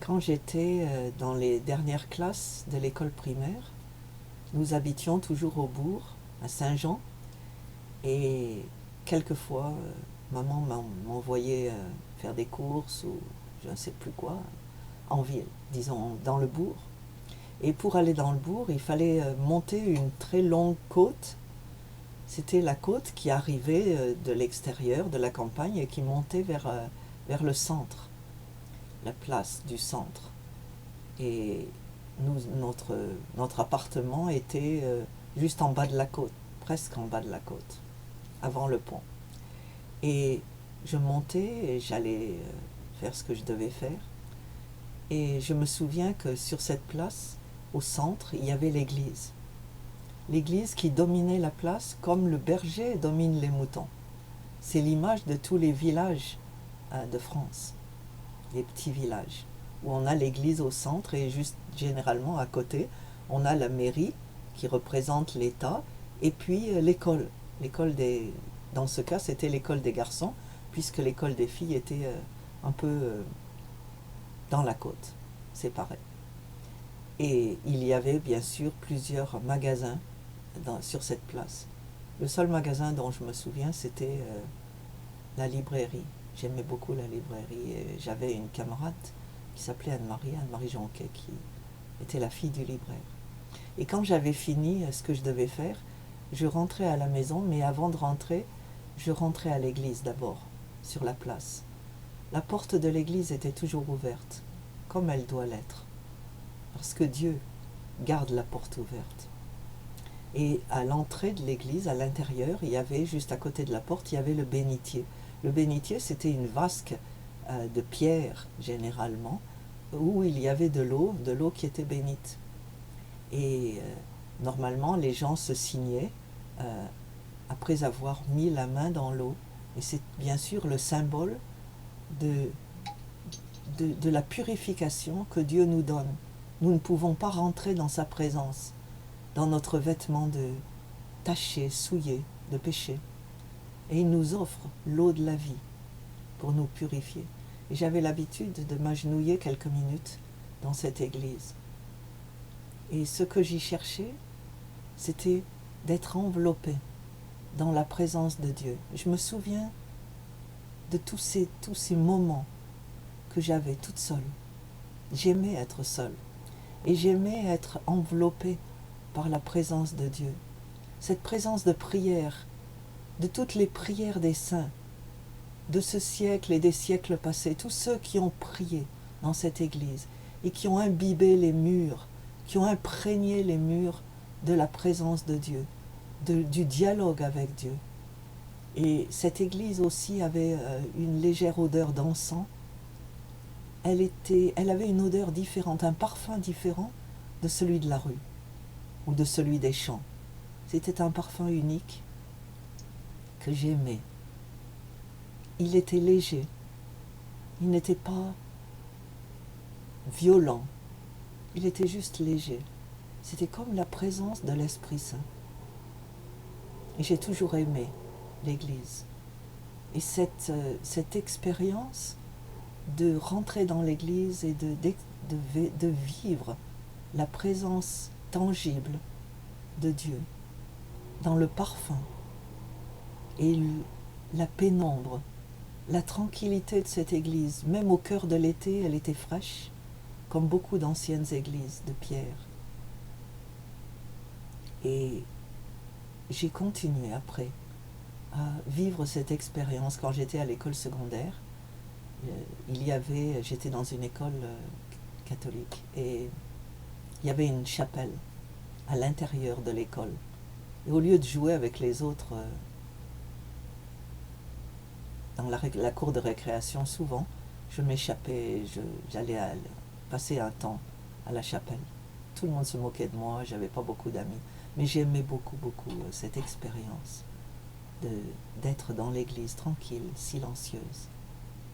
Quand j'étais dans les dernières classes de l'école primaire, nous habitions toujours au bourg, à Saint-Jean, et quelquefois, maman m'envoyait faire des courses ou je ne sais plus quoi, en ville, disons dans le bourg. Et pour aller dans le bourg, il fallait monter une très longue côte. C'était la côte qui arrivait de l'extérieur, de la campagne, et qui montait vers le centre, la place du centre. Et notre appartement était juste en bas de la côte, presque en bas de la côte, avant le pont. Et je montais et j'allais faire ce que je devais faire. Et je me souviens que sur cette place, au centre, il y avait l'église. L'église qui dominait la place comme le berger domine les moutons. C'est l'image de tous les villages de France, les petits villages, où on a l'église au centre et juste généralement à côté, on a la mairie qui représente l'État et puis l'école. Dans ce cas, c'était l'école des garçons, puisque l'école des filles était un peu dans la côte, séparée. Et il y avait bien sûr plusieurs magasins sur cette place. Le seul magasin dont je me souviens, c'était la librairie. J'aimais beaucoup la librairie et j'avais une camarade qui s'appelait Anne-Marie Jonquet, qui était la fille du libraire. Et quand j'avais fini ce que je devais faire, je rentrais à la maison, mais avant de rentrer, je rentrais à l'église d'abord, sur la place. La porte de l'église était toujours ouverte, comme elle doit l'être, parce que Dieu garde la porte ouverte. Et à l'entrée de l'église, à l'intérieur, il y avait, juste à côté de la porte, il y avait le bénitier. Le bénitier, c'était une vasque de pierre, généralement, où il y avait de l'eau qui était bénite. Et normalement, les gens se signaient après avoir mis la main dans l'eau. Et c'est bien sûr le symbole de la purification que Dieu nous donne. Nous ne pouvons pas rentrer dans sa présence, dans notre vêtement taché, souillé, de péché. Et il nous offre l'eau de la vie pour nous purifier. Et j'avais l'habitude de m'agenouiller quelques minutes dans cette église. Et ce que j'y cherchais, c'était d'être enveloppé dans la présence de Dieu. Je me souviens de tous ces moments que j'avais toute seule. J'aimais être seule. Et j'aimais être enveloppée par la présence de Dieu. Cette présence de prière, de toutes les prières des saints, de ce siècle et des siècles passés, tous ceux qui ont prié dans cette église et qui ont imbibé les murs, qui ont imprégné les murs de la présence de Dieu, du dialogue avec Dieu. Et cette église aussi avait une légère odeur d'encens. Elle avait une odeur différente, un parfum différent de celui de la rue ou de celui des champs. C'était un parfum unique que j'aimais. Il était léger, il n'était pas violent, il était juste léger. C'était comme la présence de l'Esprit Saint. Et j'ai toujours aimé l'église. Et cette expérience de rentrer dans l'église et de vivre la présence tangible de Dieu dans le parfum et la pénombre, la tranquillité de cette église, même au cœur de l'été, elle était fraîche, comme beaucoup d'anciennes églises de pierre. Et j'ai continué après à vivre cette expérience quand j'étais à l'école secondaire. J'étais dans une école catholique et il y avait une chapelle à l'intérieur de l'école. Et au lieu de jouer avec les autres dans la cour de récréation, souvent, je m'échappais, j'allais passer un temps à la chapelle. Tout le monde se moquait de moi, j'avais pas beaucoup d'amis, mais j'aimais beaucoup cette expérience d'être dans l'église tranquille, silencieuse.